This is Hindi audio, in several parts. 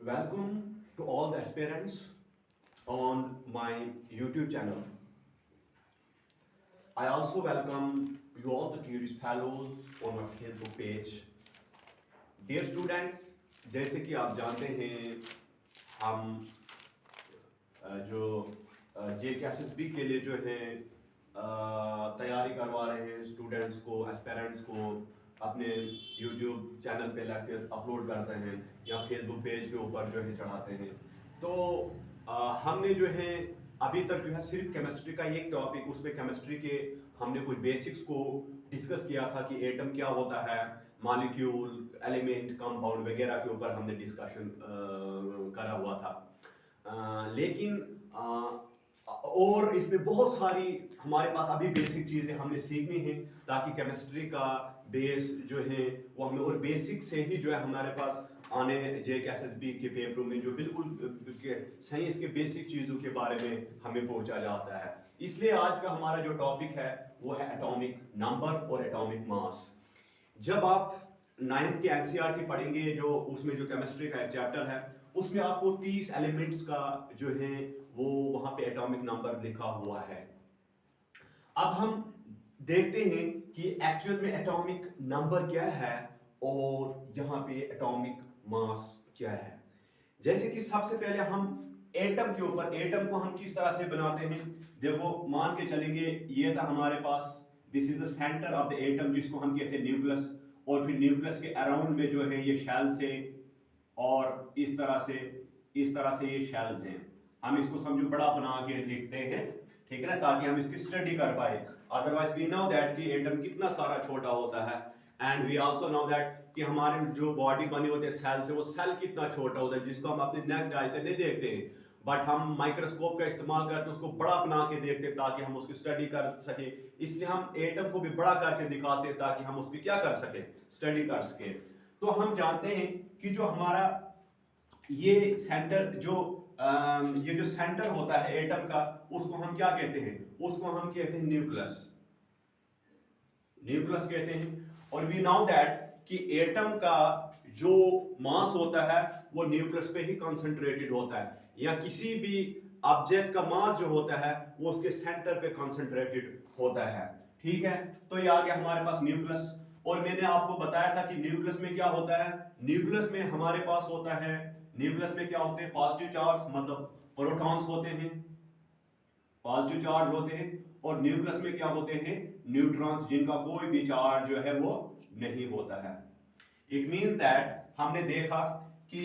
Welcome to all the aspirants on my YouTube channel. I also welcome you all the curious fellows on my Facebook page. Dear students, जैसे कि आप जानते हैं हम जो JKSSB के लिए जो है तैयारी करवा रहे हैं स्टूडेंट्स को, एस्पिरेंट्स को अपने YouTube चैनल पे लेक्चर्स अपलोड करते हैं या फेसबुक पेज के ऊपर जो है चढ़ाते हैं। तो हमने जो है अभी तक जो है सिर्फ केमिस्ट्री का एक टॉपिक, उसमें केमिस्ट्री के हमने कुछ बेसिक्स को डिस्कस किया था कि एटम क्या होता है, मॉलिक्यूल, एलिमेंट, कंपाउंड वगैरह के ऊपर हमने डिस्कशन करा हुआ था। लेकिन और इसमें बहुत सारी हमारे पास अभी बेसिक चीज़ें हमने सीखनी है ताकि केमिस्ट्री का बेस जो है वो हमें और बेसिक से ही जो है हमारे पास आने JKSSB के पेपर में जो बिल्कुल साइंस के बेसिक चीज़ों के बारे में हमें पहुंचा जाता है। इसलिए आज का हमारा जो टॉपिक है वो है एटॉमिक नंबर और एटॉमिक मास। जब आप 9th के NCERT पढ़ेंगे, जो उसमें जो केमिस्ट्री का एक चैप्टर है उसमें आपको 30 एलिमेंट्स का जो है वो वहां पे एटॉमिक नंबर लिखा हुआ है। अब हम देखते हैं कि एक्चुअल में एटॉमिक नंबर क्या है और यहाँ पे एटॉमिक मास क्या है। जैसे कि सबसे पहले हम एटम के ऊपर, एटम को हम किस तरह से बनाते हैं, देखो मान के चलेंगे ये था हमारे पास, this is the centre of the atom जिसको हम कहते हैं न्यूक्लियस, और फिर न्यूक्लियस के अराउंड में जो है ये शेल्स है और इस तरह से ये शेल्स हैं। हम इसको समझो बड़ा बना के लिखते हैं, ठीक है ना, ताकि हम इसकी स्टडी कर पाए। अदरवाइज वी नो दैट कि एटम कितना सारा छोटा होता है, and we also know that कि हमारे जो बॉडी बनी होती है सेल से, वो सेल कितना छोटा होता है जिसको हम अपने नेक आई से नहीं देखते हैं, बट हम माइक्रोस्कोप का इस्तेमाल करके उसको बड़ा बना के देखते हैं ताकि हम उसकी स्टडी कर सके। इसलिए हम एटम को भी बड़ा करके दिखाते हैं ताकि हम उसकी क्या कर सके, स्टडी कर सके। तो हम जानते हैं कि जो हमारा ये सेंटर ये जो सेंटर होता है एटम का, उसको हम क्या कहते हैं, उसको हम कहते हैं न्यूक्लियस, न्यूक्लियस कहते हैं। और वी नो दैट कि एटम का जो मास होता है वो न्यूक्लियस पे ही कंसंट्रेटेड होता है, या किसी भी ऑब्जेक्ट का मास जो होता है वो उसके सेंटर पे कंसंट्रेटेड होता है, ठीक है। तो ये आ गया हमारे पास न्यूक्लियस। और मैंने आपको बताया था कि न्यूक्लियस में क्या होता है, न्यूक्लियस में हमारे पास होता है, न्यूक्लियस में क्या होते हैं, पॉजिटिव चार्ज, मतलब प्रोटॉन्स होते हैं, पॉजिटिव चार्ज होते हैं, और न्यूक्लियस में क्या होते हैं, न्यूट्रॉन्स, जिनका कोई भी चार्ज जो है वो नहीं होता है। इट मींस दैट हमने देखा कि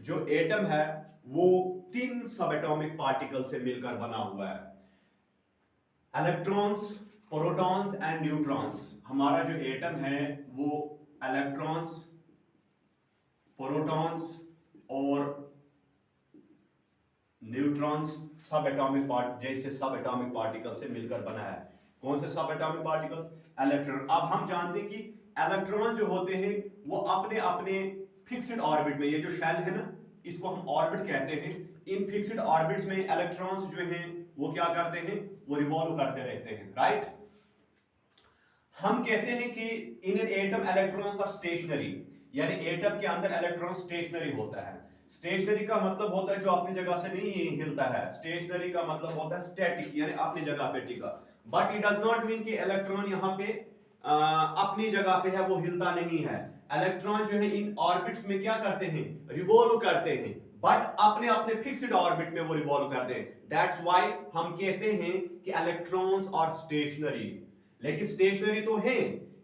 जो एटम है वो 3 सब एटॉमिक पार्टिकल से मिलकर बना हुआ है, इलेक्ट्रॉन्स, प्रोटॉन्स एंड न्यूट्रॉन्स। हमारा जो एटम है वो इलेक्ट्रॉन्स, प्रोटॉन्स और न्यूट्रॉन्स सब एटॉमिक जैसे सब एटॉमिक पार्टिकल से मिलकर बना है। कौन से सब एटॉमिक पार्टिकल, इलेक्ट्रॉन। अब हम जानते हैं कि इलेक्ट्रॉन जो होते हैं वो अपने अपने फिक्स्ड ऑर्बिट में, ये जो शेल है ना इसको हम ऑर्बिट कहते हैं, इन फिक्स्ड ऑर्बिट्स में इलेक्ट्रॉन्स जो हैं वो क्या करते हैं, वो रिवॉल्व करते रहते हैं, राइट। हम कहते हैं कि in an atom electrons are stationary, यानी एटम के अंदर इलेक्ट्रॉन स्टेशनरी होता है। स्टेशनरी का मतलब होता है जो अपनी जगह से नहीं हिलता है, स्टेशनरी का मतलब होता है स्टैटिक, यानी अपनी जगह पे टिका। But it does not mean कि इलेक्ट्रॉन यहाँ पे अपनी जगह पे है, वो हिलता नहीं है। इलेक्ट्रॉन जो है इन ऑर्बिट्स में क्या करते हैं, रिवॉल्व करते हैं, बट अपने अपने फिक्स्ड ऑर्बिट में वो रिवॉल्व करते हैं। दैट्स व्हाई हम कहते हैं कि इलेक्ट्रॉन्स आर स्टेशनरी। लेकिन स्टेशनरी तो है,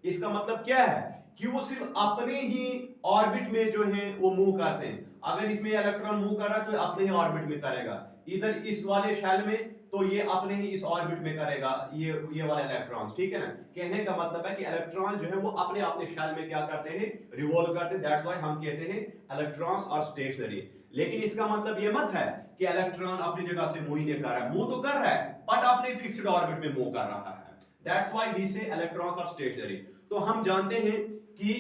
इसका मतलब क्या है कि वो सिर्फ अपने ही ऑर्बिट में जो है वो मूव करते हैं। अगर इसमें इलेक्ट्रॉन मूव कर रहा है तो अपने ही ऑर्बिट में करेगा, इधर इस वाले शेल में तो ये अपने ही इस ऑर्बिट में करेगा, ये वाले इलेक्ट्रॉन्स, ठीक है ना। कहने का मतलब है कि इलेक्ट्रॉन जो है वो अपने अपने शेल में क्या करते हैं, रिवॉल्व करते हैं। दैट्स व्हाई हम कहते हैं इलेक्ट्रॉन्स आर स्टेशनरी। लेकिन इसका मतलब ये मत है कि इलेक्ट्रॉन अपनी जगह से मूव नहीं कर रहा है, मूव तो कर रहा है बट अपने फिक्स्ड ऑर्बिट में मूव कर रहा है। दैट्स व्हाई वी से इलेक्ट्रॉन्स आर स्टेशनरी। तो हम जानते हैं कि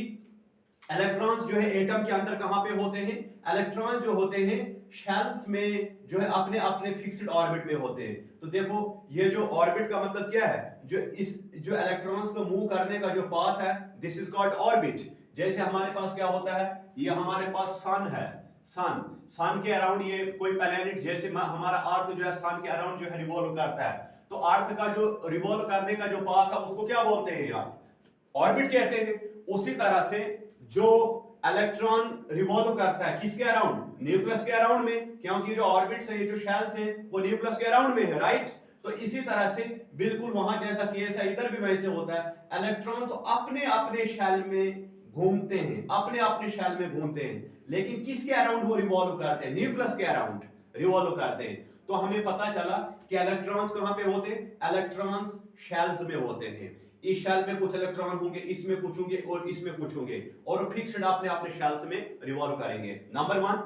इलेक्ट्रॉन्स जो है एटम के अंदर कहां पे होते हैं, इलेक्ट्रॉन जो होते हैं शेल्स में जो है अपने अपने फिक्स्ड ऑर्बिट में होते हैं। तो देखो ये जो ऑर्बिट का मतलब क्या है, जो इलेक्ट्रॉन्स को मूव करने का जो पाथ है, दिस इज कॉल्ड ऑर्बिट। जैसे हमारे पास क्या होता है, ये हमारे पास सन है, सन के अराउंड ये कोई प्लैनेट, जैसे हमारा अर्थ जो है सन के अराउंड जो है रिवॉल्व करता है, तो अर्थ का जो रिवॉल्व करने का जो पाथ है उसको क्या बोलते हैं यार, ऑर्बिट कहते हैं। उसी तरह से जो इलेक्ट्रॉन रिवॉल्व करता है किसके अराउंड, न्यूक्लियस के अराउंड में, क्योंकि जो ऑर्बिट्स है ये जो शेल्स हैं वो न्यूक्लियस के अराउंड में है, राइट। तो इसी तरह से बिल्कुल वहां जैसा केस है इधर भी वैसे होता है, इलेक्ट्रॉन तो अपने अपने शेल में घूमते हैं, अपने अपने शेल में घूमते हैं, लेकिन किसके अराउंड वो रिवॉल्व करते हैं, न्यूक्लियस के अराउंड रिवॉल्व करते हैं। तो हमें पता चला कि इलेक्ट्रॉन्स कहां पे होते हैं, इलेक्ट्रॉन्स शेल्स में होते हैं। इस शेल में कुछ इलेक्ट्रॉन होंगे, इसमें कुछ होंगे और इसमें कुछ होंगे, और फिक्स्ड अपने अपने शेल्स में रिवॉल्व करेंगे। नंबर 1,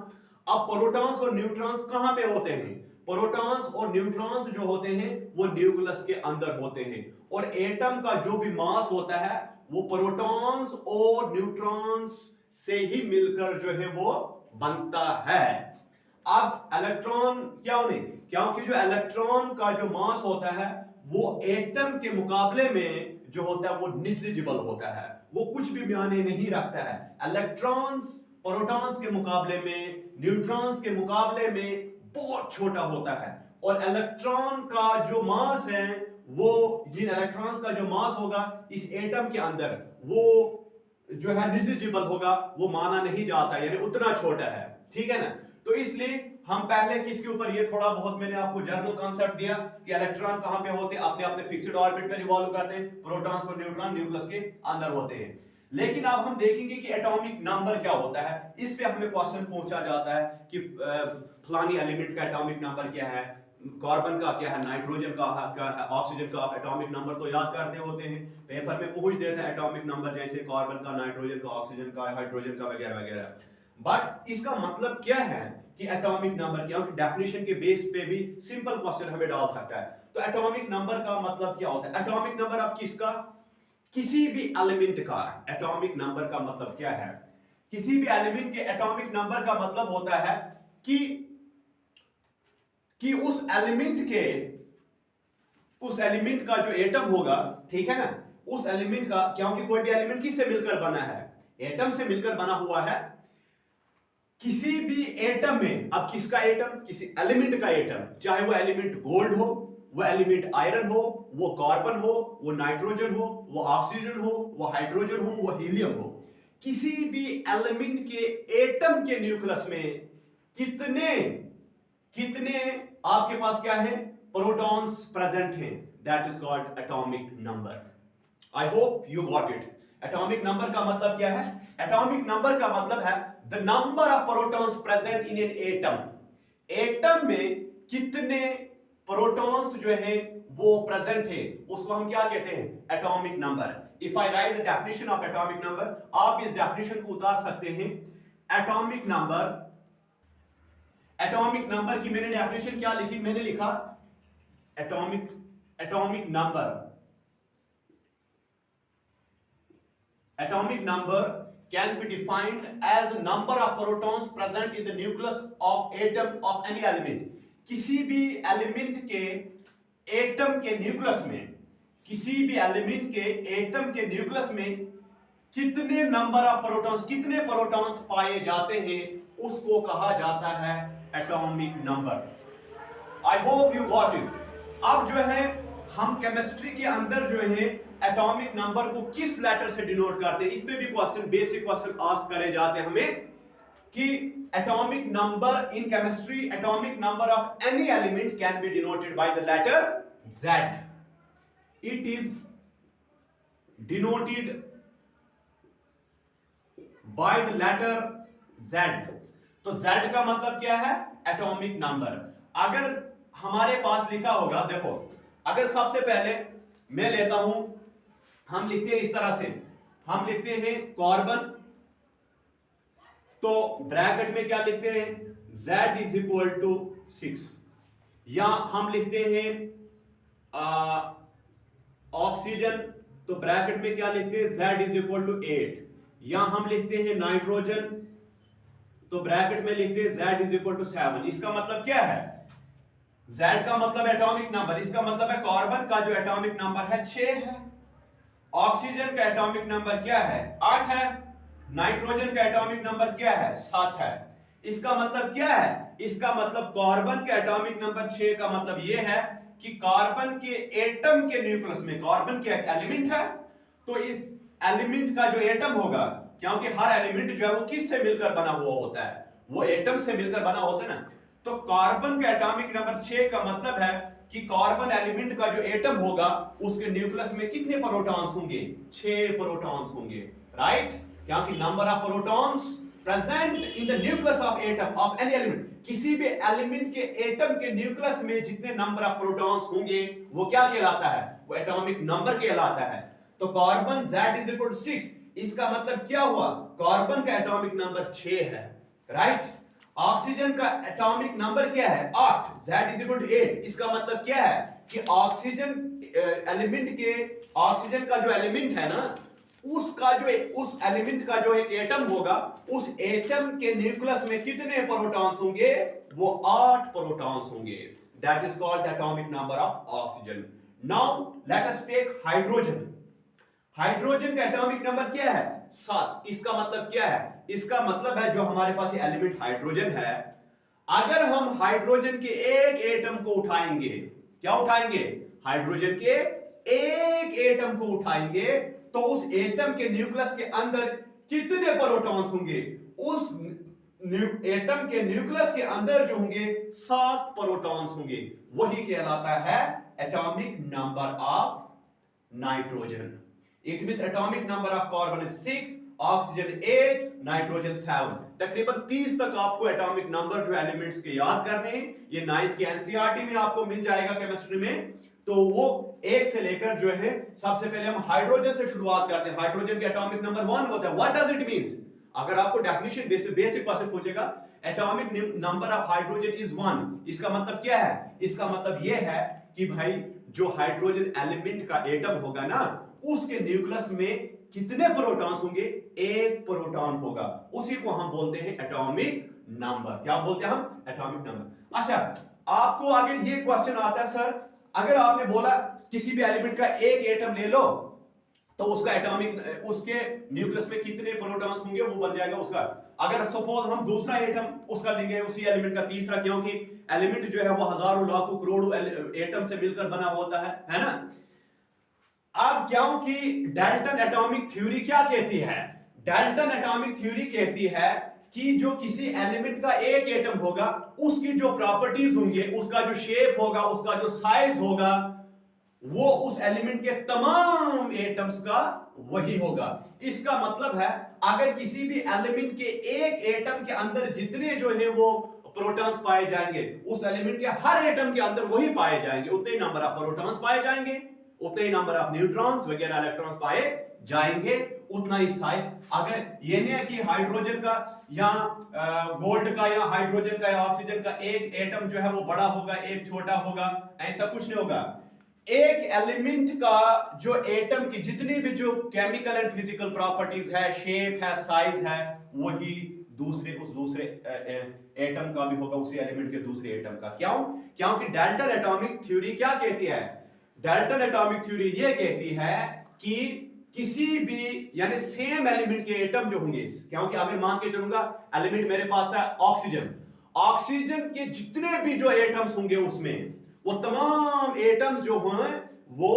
अब प्रोटॉन्स और न्यूट्रॉन्स कहां पे होते हैं, प्रोटॉन्स और न्यूट्रॉन्स जो होते हैं वो न्यूक्लियस के अंदर होते हैं, और एटम का जो भी मास होता है वो प्रोटॉन्स और न्यूट्रॉन्स से ही मिलकर जो है वो बनता है। अब इलेक्ट्रॉन क्या होने, क्योंकि जो इलेक्ट्रॉन का जो मास होता है वो एटम के मुकाबले में जो होता है वो निग्लिजिबल होता है, वो कुछ भी मायने नहीं रखता है। इलेक्ट्रॉन्स प्रोटॉन्स के मुकाबले में, न्यूट्रॉन्स के मुकाबले में बहुत छोटा होता है, और इलेक्ट्रॉन का जो मास है वो, जिन इलेक्ट्रॉन्स का जो मास होगा इस एटम के अंदर वो जो है निग्लिजिबल होगा, वो माना नहीं जाता, यानी उतना छोटा है, ठीक है ना। तो इसलिए हम पहले किसके ऊपर, ये थोड़ा बहुत मैंने आपको जनरल कांसेप्ट दिया कि इलेक्ट्रॉन कहां पे होते हैं, अपने अपने फिक्स्ड ऑर्बिट में रिवॉल्व करते हैं, प्रोटॉन्स और न्यूट्रॉन न्यूक्लियस के अंदर होते हैं। लेकिन अब हम देखेंगे कि एटॉमिक नंबर क्या होता है, इस पे हमें क्वेश्चन पूछा जाता है कि फलानी एलिमेंट का एटॉमिक नंबर क्या है, कार्बन का क्या है, नाइट्रोजन का क्या है, ऑक्सीजन का। आप एटॉमिक नंबर तो याद करते होते हैं, पेपर में पूछ देते हैं एटॉमिक नंबर, जैसे कार्बन का, नाइट्रोजन का, ऑक्सीजन का, हाइड्रोजन का वगैरह वगैरह। बट इसका मतलब क्या है कि एटॉमिक नंबर, क्योंकि डेफिनेशन के बेस पे भी सिंपल क्वेश्चन हमें डाल सकता है। तो एटॉमिक नंबर का मतलब क्या होता है, एटॉमिक नंबर अब किसका, किसी भी एलिमेंट का एटॉमिक नंबर का मतलब क्या है, किसी भी एलिमेंट के एटॉमिक नंबर का मतलब होता है कि उस एलिमेंट का जो एटम होगा, ठीक है ना, उस एलिमेंट का, क्योंकि कोई भी एलिमेंट किससे मिलकर बना है, एटम से मिलकर बना हुआ है। किसी भी एटम में, अब किसका एटम, किसी एलिमेंट का एटम, चाहे वो एलिमेंट गोल्ड हो, वो एलिमेंट आयरन हो, वो कार्बन हो, वो नाइट्रोजन हो, वो ऑक्सीजन हो, वो हाइड्रोजन हो, वो हीलियम हो, किसी भी एलिमेंट के एटम के न्यूक्लियस में कितने आपके पास क्या है, प्रोटॉन्स प्रेजेंट हैं, that is called atomic number. I hope you got it. Atomic number का मतलब क्या है, एटॉमिक नंबर का मतलब है the number of protons present in an atom. Atom में कितने प्रोटॉन्स जो है वो प्रेजेंट है, उसको हम क्या कहते हैं, atomic number. If I right the definition of atomic number, आप इस डेफिनेशन को उतार सकते हैं। एटॉमिक नंबर की मैंने डेफिनेशन क्या लिखी, मैंने लिखा atomic number can be defined as the number of protons present in the nucleus of atom of any element। किसी भी एलिमेंट के एटम के न्यूक्लियस में, किसी भी एलिमेंट के एटम के न्यूक्लियस में कितने नंबर ऑफ प्रोटॉन्स, कितने प्रोटॉन्स पाए जाते हैं, उसको कहा जाता है atomic number. I hope you got it. अब जो है हम केमिस्ट्री के अंदर जो है एटॉमिक नंबर को किस लेटर से डिनोट करते हैं, इसमें भी क्वेश्चन, बेसिक क्वेश्चन आस्क करे जाते हैं हमें कि atomic number in chemistry, atomic number of any element can be denoted by the letter Z। It is denoted by the letter Z। तो Z का मतलब क्या है, एटॉमिक नंबर। अगर हमारे पास लिखा होगा, देखो, अगर सबसे पहले मैं लेता हूं, हम लिखते हैं इस तरह से, हम लिखते हैं कार्बन, तो ब्रैकेट में क्या लिखते हैं, Z इज इक्वल टू 6, या हम लिखते हैं ऑक्सीजन, तो ब्रैकेट में क्या लिखते हैं, Z इज इक्वल टू 8, या हम लिखते हैं नाइट्रोजन, तो ब्रैकेट में लिखते हैं Z इज इक्वल टू 7। इसका मतलब क्या है, Z का मतलब एटॉमिक नंबर, इसका मतलब है कार्बन का जो एटॉमिक नंबर है 6 है, ऑक्सीजन का एटॉमिक नंबर क्या है, 8 है, नाइट्रोजन का एटॉमिक नंबर क्या है, 7 है। इसका मतलब क्या है? इसका मतलब कार्बन के एटॉमिक नंबर 6 का मतलब यह है कि कार्बन के एटम के न्यूक्लियस में, कार्बन के एक एलिमेंट है, तो इस एलिमेंट का जो एटम होगा, क्योंकि हर एलिमेंट जो है वो किस से मिलकर बना हुआ होता है, वो एटम से मिलकर बना होता है ना, तो कार्बन के एटॉमिक नंबर 6 का मतलब है कि कार्बन एलिमेंट का जो एटम होगा उसके न्यूक्लियस में कितने प्रोटॉन्स होंगे? 6 प्रोटॉन्स होंगे, राइट? क्योंकि number of protons present in the nucleus of atom of any element, किसी भी एलिमेंट के एटम के न्यूक्लियस में जितने नंबर ऑफ प्रोटॉन्स होंगे वो क्या कहलाता है? वो एटॉमिक नंबर कहलाता है। तो कार्बन Z=6, इसका मतलब क्या हुआ? कार्बन का एटॉमिक नंबर 6 है, राइट? ऑक्सीजन का एटॉमिक नंबर क्या है? 8, Z=8, इसका मतलब क्या है कि ऑक्सीजन एलिमेंट के, ऑक्सीजन का जो एलिमेंट है ना, उसका जो, उस एलिमेंट का जो एक एटम होगा, उस एटम के न्यूक्लियस में कितने प्रोटॉन्स होंगे? वो 8 प्रोटॉन्स होंगे। That is called atomic number of oxygen. Now let us take hydrogen. Hydrogen का एटॉमिक नंबर क्या है? 7। इसका मतलब क्या है? इसका मतलब है जो हमारे पास ये एलिमेंट हाइड्रोजन है, अगर हम हाइड्रोजन के एक एटम को उठाएंगे, क्या उठाएंगे? हाइड्रोजन के एक एटम को उठाएंगे, तो उस एटम के न्यूक्लियस के अंदर कितने प्रोटॉन्स होंगे? उस एटम के न्यूक्लियस के अंदर जो होंगे 7 प्रोटॉन्स होंगे। वही कहलाता है atomic number of nitrogen. It means atomic number of carbon is 6, oxygen 8, nitrogen 7। तकरीबन 30 तक आपको एटॉमिक नंबर जो एलिमेंट्स के याद करने हैं। ये 9th के एनसीईआरटी में आपको मिल जाएगा केमिस्ट्री में। तो वो 1 से लेकर जो है, सबसे पहले हम हाइड्रोजन से शुरुआत करते हैं। हाइड्रोजन के एटॉमिक नंबर 1 होता है। What does it means? अगर आपको डेफिनेशन बेसिक क्वेश्चन पूछेगा, atomic number of hydrogen is 1, इसका मतलब क्या है? इसका मतलब यह है कि भाई जो हाइड्रोजन एलिमेंट का एटम होगा ना, उसके न्यूक्लियस में कितने प्रोटॉन्स होंगे? 1 प्रोटॉन होगा। उसी को हम बोलते हैं एटॉमिक नंबर। क्या बोलते हैं हम? Atomic number. अच्छा, आपको आगे ये क्वेश्चन आता है, सर अगर आपने बोला किसी भी एलिमेंट का एक एटम ले लो, तो उसका एटॉमिक, उसके न्यूक्लियस में कितने प्रोटॉन्स होंगे, वो बन जाएगा उसका। अगर सपोज हम दूसरा एटम उसका लेंगे, उसी एलिमेंट का तीसरा, क्योंकि एलिमेंट जो है वो हजारों लाखों करोड़ों एटम से मिलकर बना होता है ना। अब क्योंकि डाल्टन एटॉमिक थ्योरी क्या कहती है? डाल्टन एटॉमिक थ्योरी कहती है कि जो किसी एलिमेंट का एक एटम होगा, उसकी जो प्रॉपर्टीज होंगे, उसका जो शेप होगा, उसका जो साइज होगा, वो उस एलिमेंट के तमाम एटम्स का वही होगा। इसका मतलब है अगर किसी भी एलिमेंट के एक एटम के अंदर जितने जो है वो प्रोटॉन्स पाए जाएंगे, उस एलिमेंट के हर एटम के अंदर वही पाए जाएंगे। उतने ही नंबर ऑफ प्रोटॉन्स पाए जाएंगे, उतने ही नंबर ऑफ न्यूट्रॉन्स वगैरह इलेक्ट्रॉन्स पाए जाएंगे, उतना ही साइज। अगर ये नहीं है कि हाइड्रोजन का या गोल्ड का या हाइड्रोजन का या ऑक्सीजन का एक एटम जो है वो बड़ा होगा, एक छोटा होगा, ऐसा कुछ नहीं होगा। एक एलिमेंट का जो एटम की जितनी भी जो केमिकल एंड फिजिकल प्रॉपर्टीज है, शेप है, साइज है, वही उस दूसरे एटम का भी होगा, उसी एलिमेंट के दूसरे एटम का। क्यों? क्योंकि डाल्टन एटॉमिक थ्योरी क्या कहती है? डाल्टन एटॉमिक थ्योरी ये कहती है कि किसी भी, यानी सेम एलिमेंट के एटम जो होंगे, क्योंकि अगर मान के चलूंगा एलिमेंट मेरे पास है ऑक्सीजन, ऑक्सीजन के जितने भी जो एटम्स होंगे उसमें, वो तमाम एटम्स जो हैं वो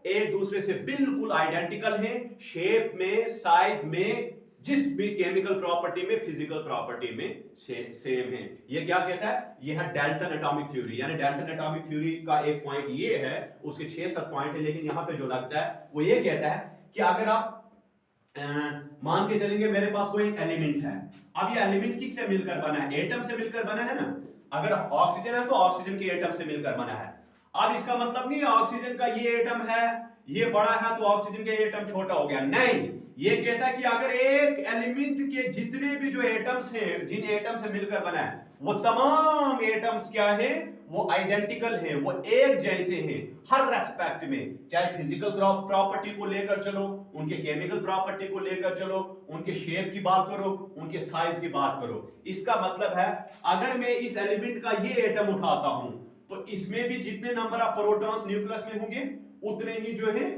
एक दूसरे से बिल्कुल आइडेंटिकल हैं, शेप में, साइज में, जिस भी केमिकल प्रॉपर्टी में, फिजिकल प्रॉपर्टी में सेम है। ये क्या कहता है? ये है डाल्टन एटॉमिक थ्योरी। यानी डाल्टन एटॉमिक थ्योरी का एक पॉइंट ये है, उसके 6-7 पॉइंट है, लेकिन यहां पे जो लगता है वो ये कहता है कि अगर आप मान के चलेंगे मेरे पास कोई एलिमेंट है, अब ये एलिमेंट किससे मिलकर बना है? एटम से मिलकर बना है ना। अगर ऑक्सीजन है तो ऑक्सीजन के एटम से मिलकर बना है। अब इसका मतलब नहीं है ऑक्सीजन का ये एटम है, ये बड़ा है तो ऑक्सीजन का एटम छोटा हो गया, नहीं। ये कहता है कि अगर एक एलिमेंट के जितने भी जो एटम्स हैं, जिन एटम से मिलकर बना है, वो तमाम एटम्स क्या हैं? वो आइडेंटिकल हैं, वो एक जैसे हैं हर रेस्पेक्ट में। चाहे फिजिकल प्रॉपर्टी को लेकर चलो, उनके केमिकल प्रॉपर्टी को लेकर चलो, उनके शेप की बात करो, उनके साइज की बात करो। इसका मतलब है अगर मैं इस एलिमेंट का ये एटम उठाता हूं, तो इसमें भी जितने नंबर ऑफ प्रोटॉन्स न्यूक्लियस में होंगे, उतने ही जो है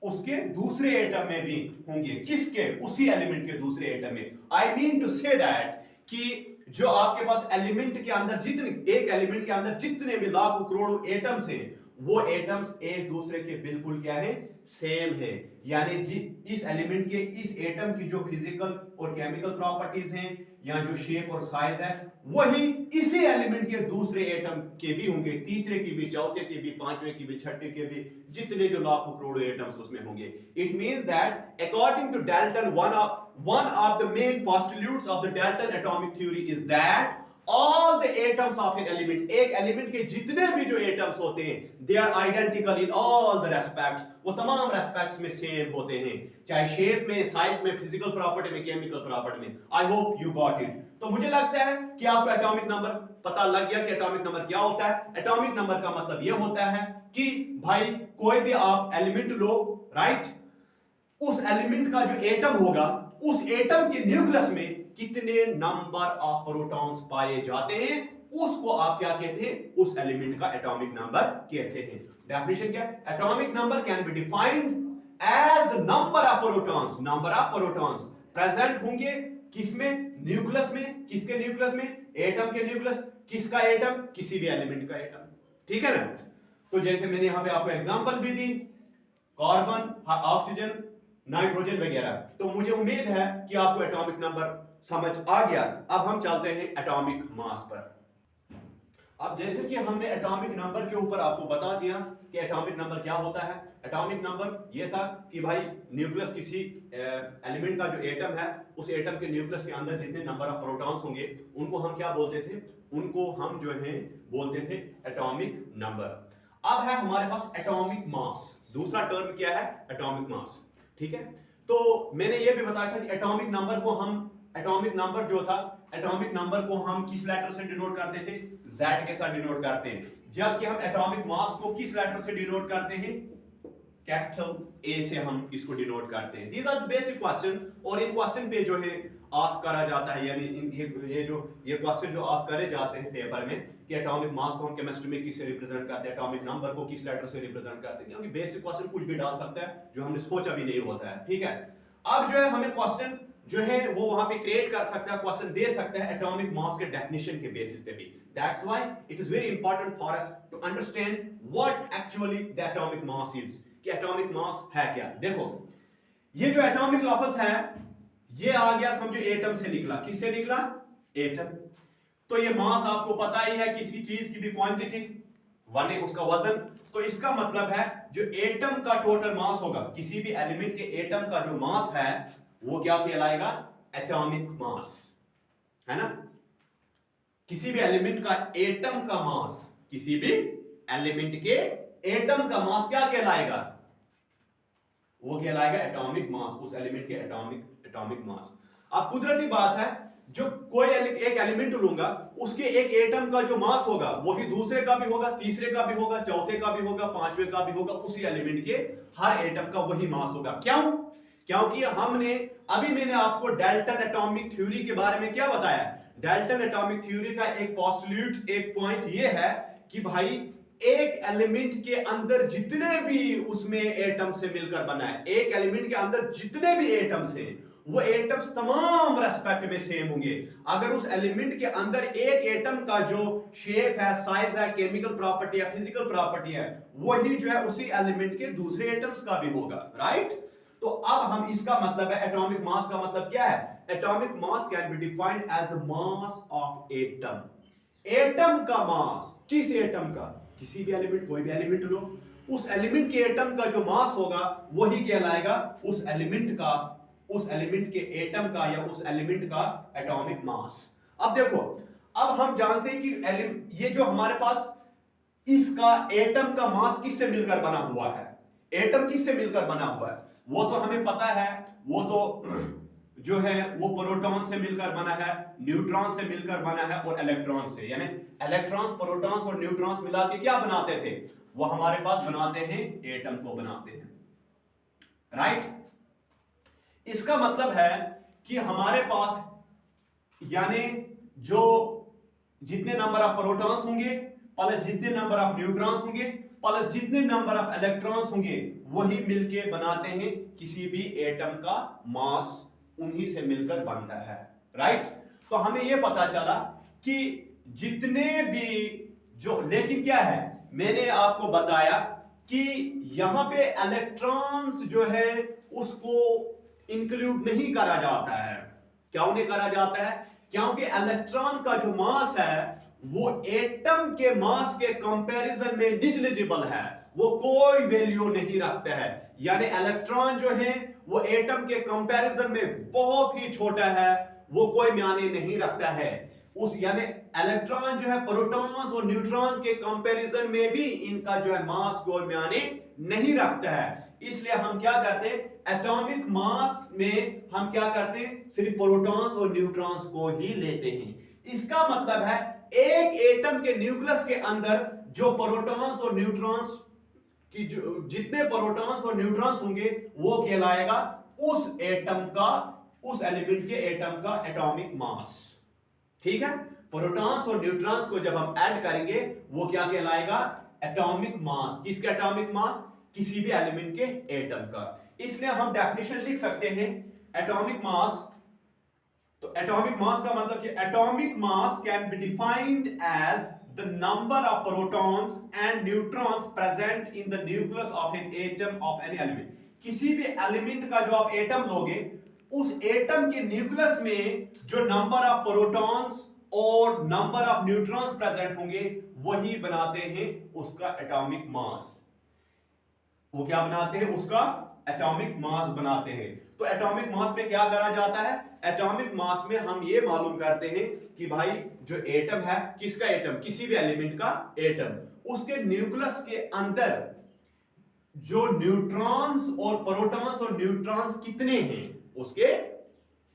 उसके दूसरे एटम में भी होंगे। किसके? उसी एलिमेंट के दूसरे एटम में। I mean to say that कि जो आपके पास एलिमेंट के अंदर एक एलिमेंट के अंदर जितने भी लाखों करोड़ों एटम्स हैं, वो एटम्स एक दूसरे के बिल्कुल क्या है, सेम है। यानी इस एलिमेंट के इस एटम की जो फिजिकल और केमिकल प्रॉपर्टीज हैं या जो शेप और साइज है, वही इसी एलिमेंट के दूसरे एटम के भी होंगे, तीसरे की भी, चौथे की भी, पांचवें की भी, छठे के भी, जितने जो लाखों करोड़ों एटम्स उसमें होंगे। It means that according to Dalton one of the main postulates of the Dalton atomic theory is that all the atoms of an element, एक एलिमेंट के जितने भी जो एटम्स होते हैं, they are identical in all the respects, वो तमाम रेस्पेक्ट्स में सेम होते हैं, चाहे शेप में, साइज में, फिजिकल प्रॉपर्टी में, केमिकल प्रॉपर्टी में। I hope you got it. तो मुझे लगता है कि आपको एटॉमिक नंबर पता लग गया कि एटॉमिक नंबर क्या होता है। एटॉमिक नंबर का मतलब यह होता है कि भाई कोई भी आप एलिमेंट लो, राइट, उस एलिमेंट का जो एटम होगा, उस एटम के न्यूक्लियस में कितने नंबर ऑफ प्रोटॉन्स पाए जाते हैं, उसको आप क्या कहते हैं, उस एलिमेंट का एटॉमिक नंबर कहते हैं। डेफिनेशन क्या है? Atomic number can be defined as the number of protons present होंगे किसमें, न्यूक्लियस में। किसके न्यूक्लियस में? एटम के न्यूक्लियस। किसका एटम? किसी भी एलिमेंट का एटम। ठीक है ना? तो जैसे मैंने यहां पे आपको एग्जांपल भी दी, कार्बन, ऑक्सीजन, नाइट्रोजन वगैरह। तो मुझे उम्मीद है कि आपको एटॉमिक नंबर समझ आ गया। अब हम चलते हैं एटॉमिक मास पर। अब जैसे कि हमने एटॉमिक नंबर के ऊपर आपको बता दिया कि एटॉमिक नंबर क्या होता है। एटॉमिक नंबर यह था कि भाई न्यूक्लियस, किसी एलिमेंट का जो एटम है, उस एटम के न्यूक्लियस के अंदर जितने नंबर ऑफ प्रोटॉन्स होंगे, उनको हम क्या बोलते थे? उनको हम जो है बोलते थे एटॉमिक नंबर। अब है हमारे पास एटॉमिक मास। दूसरा टर्म क्या है? एटॉमिक मास। ठीक है, तो मैंने ये भी बताया था कि एटॉमिक नंबर को हम, एटॉमिक नंबर जो था, एटॉमिक नंबर को हम किस लेटर से डिनोट करते थे? Z के साथ डिनोट करते हैं। जबकि हम एटॉमिक मास को किस लेटर से डिनोट करते हैं? कैपिटल A से हम इसको डिनोट करते हैं। दीज आर बेसिक क्वेश्चन, और इन क्वेश्चन पे जो है आस्क करा जाता है, यानी ये क्वेश्चन जो आस्क करे जाते हैं पेपर में कि एटॉमिक मास को हम केमिस्ट्री में किससे रिप्रेजेंट करते हैं, एटॉमिक नंबर को किस लेटर से रिप्रेजेंट करते हैं, क्योंकि बेसिक क्वेश्चन कुछ भी डाल सकता है जो हमने सोचा भी नहीं होता है। ठीक है, अब जो है हमें क्वेश्चन जो है वो वहां पे क्रिएट कर सकता है, क्वेश्चन दे सकता है एटॉमिक मास के डेफिनेशन के बेसिस पे भी। That's why it is very important for us to understand what actually the atomic mass is, कि एटॉमिक मास है क्या। देखो, ये जो एटॉमिक लफ्ज है, ये आ गया समझो एटम से निकला। किससे निकला? एटम। तो ये मास आपको पता ही है, किसी चीज की भी क्वांटिटी, वन है उसका वजन। तो इसका मतलब है जो एटम का टोटल मास होगा, किसी भी एलिमेंट के एटम का जो मास है, वो क्या कहलाएगा? एटॉमिक मास, है ना? किसी भी एलिमेंट का एटम का मास, किसी भी एलिमेंट के एटम का मास क्या कहलाएगा? वो कहलाएगा एटॉमिक मास, उस एलिमेंट के एटॉमिक मास। अब कुदरती बात है, जो कोई एक एलिमेंट लूंगा, उसके एक एटम का जो मास होगा, वही दूसरे का भी होगा, तीसरे का भी होगा, चौथे का भी होगा, पांचवें का भी होगा। उसी एलिमेंट के हर एटम का वही मास होगा। क्यों? क्योंकि मैंने आपको डाल्टन एटॉमिक थ्योरी के बारे में क्या बताया? डाल्टन एटॉमिक थ्योरी का एक पोस्टुलेट, एक पॉइंट ये है कि भाई एक एलिमेंट के अंदर जितने भी उसमें एटम से मिलकर बना है, एक एलिमेंट के अंदर जितने भी एटम्स हैं, वो एटम्स तमाम रेस्पेक्ट में सेम होंगे। अगर उस एलिमेंट के अंदर एक एटम का जो शेप है, साइज है, केमिकल प्रॉपर्टी है, फिजिकल प्रॉपर्टी है, वही जो है उसी एलिमेंट के दूसरे एटम्स का भी होगा, राइट? तो अब हम इसका मतलब है, एटॉमिक मास का मतलब क्या है? Atomic mass can be defined as the mass of atom. Atom का मास, किस एटम का? किसी भी एलिमेंट, कोई भी एलिमेंट लो, उस एलिमेंट के एटम का जो मास होगा, वही कहलाएगा उस एलिमेंट के एटम का या उस एलिमेंट का एटॉमिक मास। अब देखो, अब हम जानते हैं कि ये जो हमारे पास इसका एटम का मास किससे मिलकर बना हुआ है? एटम किससे मिलकर बना हुआ है? वो तो हमें पता है, वो तो जो है वो प्रोटॉन से मिलकर बना है, न्यूट्रॉन से मिलकर बना है और इलेक्ट्रॉन से। यानी इलेक्ट्रॉन्स, प्रोटॉन्स और न्यूट्रॉन्स मिला के क्या बनाते थे? वो हमारे पास बनाते हैं, एटम को बनाते हैं, राइट? इसका मतलब है कि हमारे पास यानी जो जितने नंबर ऑफ प्रोटॉन्स होंगे प्लस जितने नंबर ऑफ न्यूट्रॉन्स होंगे प्लस जितने नंबर ऑफ इलेक्ट्रॉन्स होंगे, वही मिलके बनाते हैं किसी भी एटम का मास, उन्हीं से मिलकर बनता है, राइट? तो हमें यह पता चला कि जितने भी जो, लेकिन क्या है, मैंने आपको बताया कि यहां पे इलेक्ट्रॉन्स जो है उसको इंक्लूड नहीं करा जाता है। क्यों नहीं करा जाता है? क्योंकि इलेक्ट्रॉन का जो मास है वो एटम के मास के कंपैरिजन में निग्लिजिबल है, वो कोई वैल्यू नहीं रखता है। यानी इलेक्ट्रॉन जो है वो एटम के कंपैरिजन में बहुत ही छोटा है, वो कोई मायने नहीं रखता है। उस यानी इलेक्ट्रॉन जो है प्रोटॉन्स और न्यूट्रॉन के कंपैरिजन में भी इनका जो है मास कोई मायने नहीं रखता है। इसलिए हम क्या करते हैं, एटॉमिक मास में हम क्या करते हैं, सिर्फ प्रोटॉन्स और न्यूट्रॉन्स को ही लेते हैं। इसका मतलब है एक एटम के न्यूक्लियस के अंदर जो प्रोटॉन्स और न्यूट्रॉन्स की जो जितने प्रोटॉन्स और न्यूट्रॉन्स होंगे वो कहलाएगा उस एटम का, उस एलिमेंट के एटम का एटॉमिक मास। ठीक है, प्रोटॉन्स और न्यूट्रॉन्स को जब हम ऐड करेंगे वो क्या कहलाएगा, एटॉमिक मास। किसका एटॉमिक मास? किसी भी एलिमेंट के एटम का। इसलिए हम डेफिनेशन लिख सकते हैं एटॉमिक मास। तो एटॉमिक मास का मतलब कि atomic mass can be defined as the number of protons and neutrons present in the nucleus of an atom of any element. किसी भी एलिमेंट का जो आप एटम लोगे, उस एटम के न्यूक्लियस में जो नंबर ऑफ प्रोटॉन्स और नंबर ऑफ न्यूट्रॉन्स प्रेजेंट होंगे वही बनाते हैं उसका एटॉमिक मास। वो क्या बनाते हैं, उसका एटॉमिक मास बनाते हैं। तो एटॉमिक मास में क्या करा जाता है, एटॉमिक मास में हम ये मालूम करते हैं कि भाई जो एटम है, किसका एटम, किसी भी एलिमेंट का एटम, उसके न्यूक्लियस के अंदर जो न्यूट्रॉन्स और प्रोटॉन्स और न्यूट्रॉन्स कितने हैं, उसके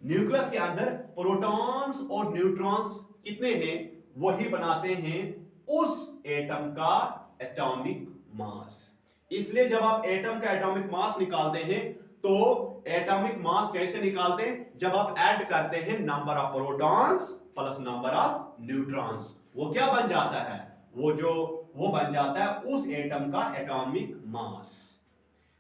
न्यूक्लियस के अंदर प्रोटॉन्स और न्यूट्रॉन्स कितने हैं, वही बनाते हैं उस एटम का एटॉमिक मास। इसलिए जब आप एटम का एटॉमिक मास निकालते हैं तो एटॉमिक मास कैसे निकालते हैं, जब आप ऐड करते हैं number of protons plus number of neutrons, वो क्या बन जाता है, वो बन जाता है उस एटम का एटॉमिक मास।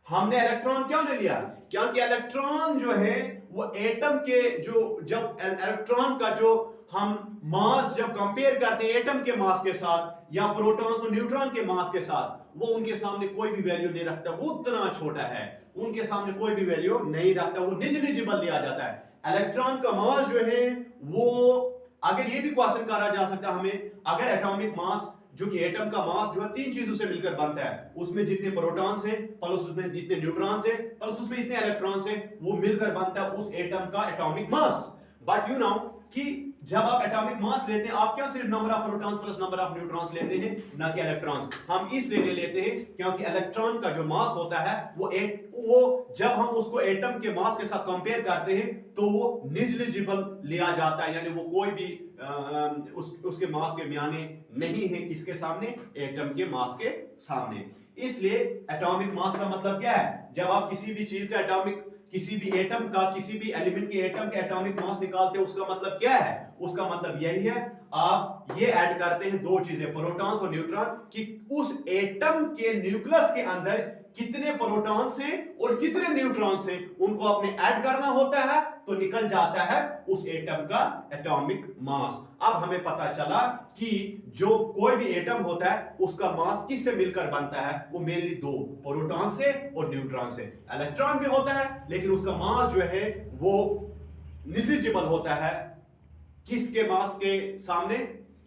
हमने इलेक्ट्रॉन क्यों ले लिया, क्योंकि इलेक्ट्रॉन जो है वो एटम के जो, जब इलेक्ट्रॉन का जो हम मास जब कंपेयर करते हैं एटम के मास के साथ या प्रोटॉन्स और न्यूट्रॉन के मास के साथ, वो उनके सामने कोई भी वैल्यू नहीं रखता, वो उतना छोटा है, उनके सामने कोई भी वैल्यू नहीं रखता, वो निग्लिजिबल लिया जाता है। इलेक्ट्रॉन का मास जो है वो, अगर ये भी क्वेश्चन करा जा सकता है हमें, अगर एटॉमिक मास जो कि एटम का मास जो है तीन चीजों से मिलकर बनता है, उसमें जितने प्रोटॉन्स हैं प्लस उसमें जितने न्यूट्रॉन्स हैं प्लस उसमें इतने इलेक्ट्रॉन्स हैं, वो मिलकर बनता है उस एटम का atomic mass. But you know कि जब आप एटॉमिक मास लेते हैं, आप क्या सिर्फ number of protons plus number of neutrons लेते हैं, ना कि इलेक्ट्रॉन्स। हम इसलिए लेते हैं क्योंकि इलेक्ट्रॉन का जो मास होता है वो जब हम उसको एटम के मास के साथ कंपेयर करते हैं तो वो निग्लिजिबल लिया जाता है, यानी वो कोई भी उसके मास के मायने नहीं है किसके सामने, एटम के मास के सामने। इसलिए एटॉमिक मास का मतलब क्या है, जब आप किसी भी चीज का एटॉमिक, किसी भी एटम का, किसी भी एलिमेंट के एटम का एटॉमिक मास निकालते हैं, उसका मतलब क्या है, उसका मतलब यही है, आप ये ऐड करते हैं दो चीजें, प्रोटॉन्स और न्यूट्रॉन, कि उस एटम के न्यूक्लियस के अंदर कितने प्रोटॉन्स हैं और कितने न्यूट्रॉन्स हैं, उनको आपने ऐड करना होता है तो निकल जाता है उस एटम का एटॉमिक मास। अब हमें पता चला कि जो कोई भी एटम होता है उसका मास किससे मिलकर बनता है, वो मेनली दो, प्रोटॉन से और न्यूट्रॉन से। इलेक्ट्रॉन भी होता है लेकिन उसका मास जो है वो निग्लिजिबल होता है किसके मास के सामने,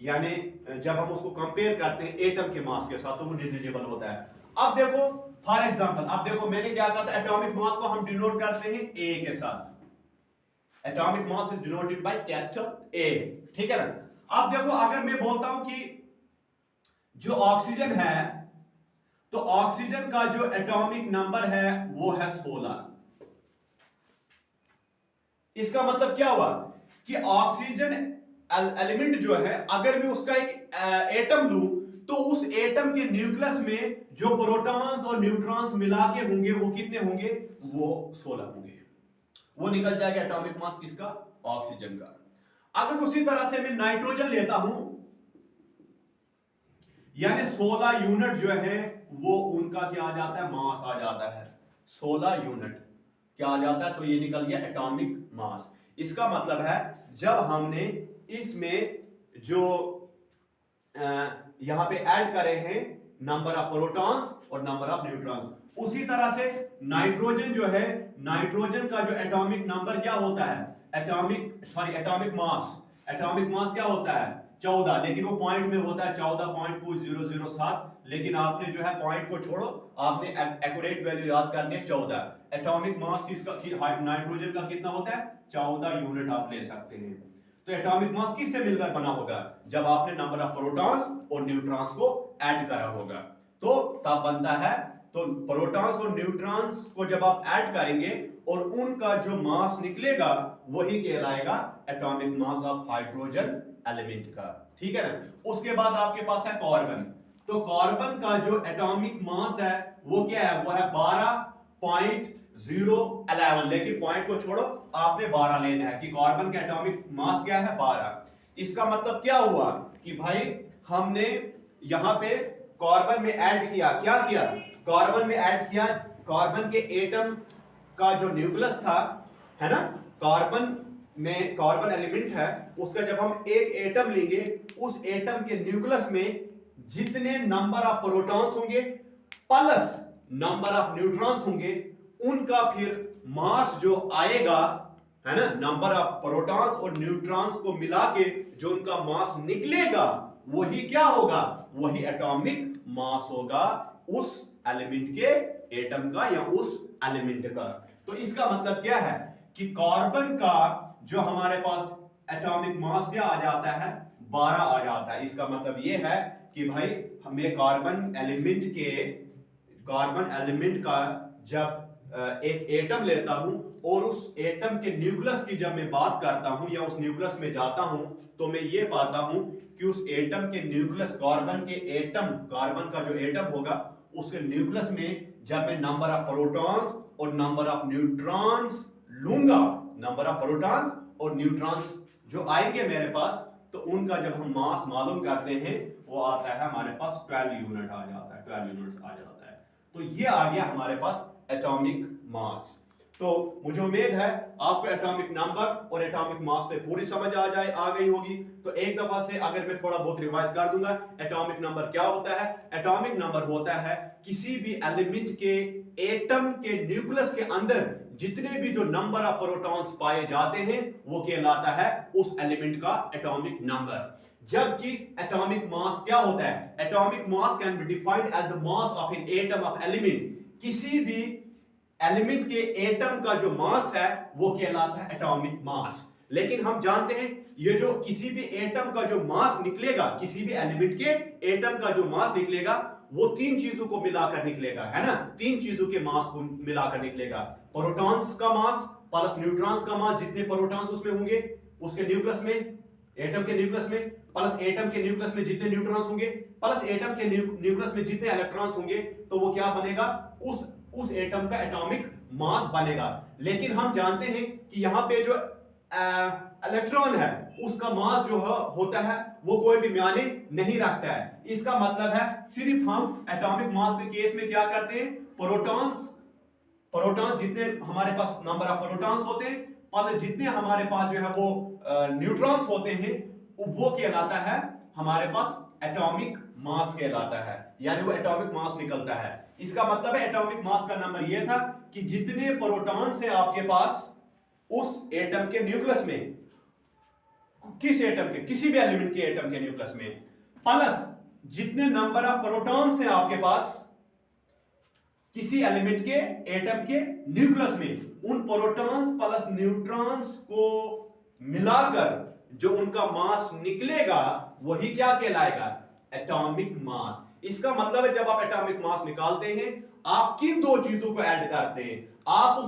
यानी जब हम उसको कंपेयर करते हैं एटम के मास के साथ तो वो निग्लिजिबल होता है। अब देखो फॉर एग्जांपल, अब देखो मैंने क्या कहा था, एटॉमिक मास को हम डिनोट करते हैं ए के साथ, atomic mass is denoted by capital A, ठीक है ना। अब देखो अगर मैं बोलता हूं कि जो ऑक्सीजन है, तो ऑक्सीजन का जो एटॉमिक नंबर है वो है 16। इसका मतलब क्या हुआ कि ऑक्सीजन एलिमेंट जो है, अगर मैं उसका एक एटम लूं तो उस एटम के न्यूक्लियस में जो प्रोटॉन्स और न्यूट्रॉन्स मिला के होंगे वो कितने होंगे, वो 16 होंगे। वो निकल जाएगा एटॉमिक मास किसका, ऑक्सीजन का। अगर उसी तरह से मैं नाइट्रोजन लेता हूं, यानी 16 यूनिट जो है वो उनका क्या आ जाता है, मास आ जाता है 16 यूनिट क्या आ जाता है, तो ये निकल गया एटॉमिक मास। इसका मतलब है जब हमने इसमें जो यहां पे ऐड करे हैं नंबर ऑफ प्रोटॉन्स और नंबर ऑफ न्यूट्रॉन्स, उसी तरह से नाइट्रोजन जो है, नाइट्रोजन का जो एटॉमिक नंबर क्या होता है, एटॉमिक मास क्या होता है 14, लेकिन वो पॉइंट में होता है 14.2007, लेकिन आपने जो है पॉइंट को छोड़ो, आपने एक्यूरेट वैल्यू याद करनी है 14। एटॉमिक मास किसका नाइट्रोजन का कितना होता है 14 यूनिट आप ले सकते हैं। तो एटॉमिक मास किससे मिलकर बना होगा, जब आपने नंबर ऑफ प्रोटॉन्स और न्यूट्रॉन्स को ऐड करा होगा, तो तब बनता है। तो प्रोटॉन्स और न्यूट्रॉन्स को जब आप ऐड करेंगे और उनका जो मास निकलेगा वही कहलाएगा atomic mass of hydrogen element का, ठीक है ना। उसके बाद आपके पास है कार्बन। तो कार्बन का जो एटॉमिक मास है वो क्या है, वो है 12.011, लेकिन पॉइंट को छोड़ो, आपने 12 लेना है कि कार्बन का एटॉमिक मास क्या है 12। इसका मतलब क्या हुआ कि भाई हमने यहां पे कार्बन में ऐड किया, क्या किया, कार्बन में ऐड किया, कार्बन के एटम का जो न्यूक्लियस था, है ना, कार्बन में कार्बन एलिमेंट है, उसका जब हम एक एटम लेंगे, उस एटम के न्यूक्लियस में जितने नंबर ऑफ प्रोटॉन्स होंगे प्लस नंबर ऑफ न्यूट्रॉन्स होंगे, उनका फिर मास जो आएगा, है ना, नंबर ऑफ प्रोटॉन्स और न्यूट्रॉन्स को मिला के जो उनका मास निकलेगा वही क्या होगा, वही एटॉमिक मास होगा उस एलिमेंट के एटम का या उस एलिमेंट का। तो इसका मतलब क्या है कि कार्बन का जो हमारे पास एटॉमिक मास क्या आ जाता है 12 आ जाता है। इसका मतलब यह है कि भाई हमें कार्बन एलिमेंट का जब एक एटम लेता हूं और उस एटम के न्यूक्लियस की जब मैं बात करता हूं या उस न्यूक्लियस में जाता हूं, तो मैं ये पाता हूं कि उस एटम के न्यूक्लियस, कार्बन का जो एटम होगा उसके न्यूक्लियस में जब मैं नंबर ऑफ प्रोटॉन्स और नंबर ऑफ न्यूट्रॉन्स लूंगा, नंबर ऑफ प्रोटॉन्स और न्यूट्रॉन्स जो आएंगे मेरे पास, तो उनका जब हम मास मालूम करते हैं वो आता है हमारे पास 12 यूनिट आ जाता है, 12 यूनिट्स आ जाता है। तो ये आ गया हमारे पास एटॉमिक मास। तो मुझे उम्मीद है आपको एटॉमिक नंबर और एटॉमिक मास पे पूरी समझ आ गई होगी। तो एक दफा से अगर मैं थोड़ा बहुत रिवाइज कर दूंगा, एटॉमिक नंबर क्या होता है, एटॉमिक नंबर होता है किसी भी एलिमेंट के एटम के न्यूक्लियस के अंदर जितने भी जो नंबर ऑफ प्रोटॉन्स पाए जाते हैं वो कहलाता है उस एलिमेंट का एटॉमिक नंबर। जबकि एटॉमिक मास क्या होता है, atomic mass can be defined as the mass of an atom of element. किसी भी एलिमेंट के एटम का जो मास है वो कहलाता है एटॉमिक मास। लेकिन हम जानते हैं ये जो किसी भी एटम का जो मास निकलेगा, किसी भी एलिमेंट के एटम का जो मास निकलेगा वो तीन चीजों को मिलाकर निकलेगा, है ना, तीन चीजों के मास को मिलाकर निकलेगा। प्रोटॉन्स का मास प्लस न्यूट्रॉन्स का मास, जितने प्रोटॉन्स उसमें होंगे उसके न्यूक्लियस में, एटम के न्यूक्लियस में, प्लस एटम के न्यूक्लियस में जितने न्यूट्रॉन्स होंगे प्लस एटम के न्यूक्लियस में जितने इलेक्ट्रॉन्स होंगे, तो वो क्या बनेगा, उस एटम का एटॉमिक मास बनेगा। लेकिन हम जानते हैं कि यहां पे जो इलेक्ट्रॉन है उसका मास जो होता है वो कोई भी मायने नहीं रखता है। इसका मतलब है सिर्फ हम एटॉमिक मास के केस में क्या करते हैं, प्रोटॉन्स जितने हमारे पास नंबर ऑफ प्रोटॉन्स होते हैं प्लस जितने हमारे पास जो है वो न्यूट्रॉन्स होते हैं, वो कहलाता है हमारे पास एटॉमिक मास कहलाता है, यानी वो एटॉमिक मास निकलता है। इसका मतलब है एटॉमिक मास का नंबर ये था कि जितने प्रोटॉन्स हैं आपके पास उस एटम के न्यूक्लियस में, किस एटम के, किसी भी एलिमेंट के एटम के न्यूक्लियस में, प्लस जितने नंबर ऑफ प्रोटॉन्स हैं आपके पास किसी एलिमेंट के एटम के न्यूक्लियस में, उन प्रोटॉन्स प्लस न्यूट्रॉन्स को मिलाकर जो उनका मास निकलेगा वही क्या कहलाएगा, एटॉमिक मास। इसका मतलब है जब आप एटॉमिक मास निकालते हैं आप किन दो चीजों को ऐड करते हैं, आप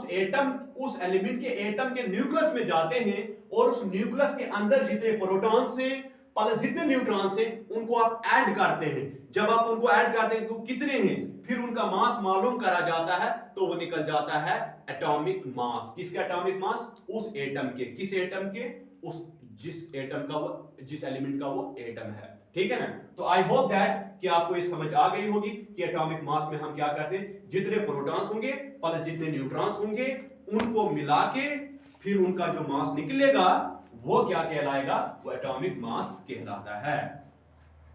उस एलिमेंट के एटम के न्यूक्लियस में जाते हैं और उस न्यूक्लियस के अंदर जितने प्रोटॉन्स हैं प्लस जितने न्यूट्रॉन्स हैं उनको आप ऐड करते हैं। जब आप उनको ऐड करते हैं तो कितने हैं, फिर उनका मास मालूम करा जाता है, तो वो निकल जाता है एटॉमिक मास। किसका एटॉमिक मास, उस एटम के, किस एटम के, उस जिस एलिमेंट का वो एटम है, ठीक है ना। तो आई होप दैट कि आपको ये समझ आ गई होगी कि एटॉमिक मास में हम क्या करते हैं, जितने प्रोटॉन्स होंगे प्लस जितने न्यूट्रॉन्स होंगे उनको मिला के फिर उनका जो मास निकलेगा वो क्या कहलाएगा? वो एटॉमिक मास कहलाता है।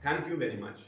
Thank you very much.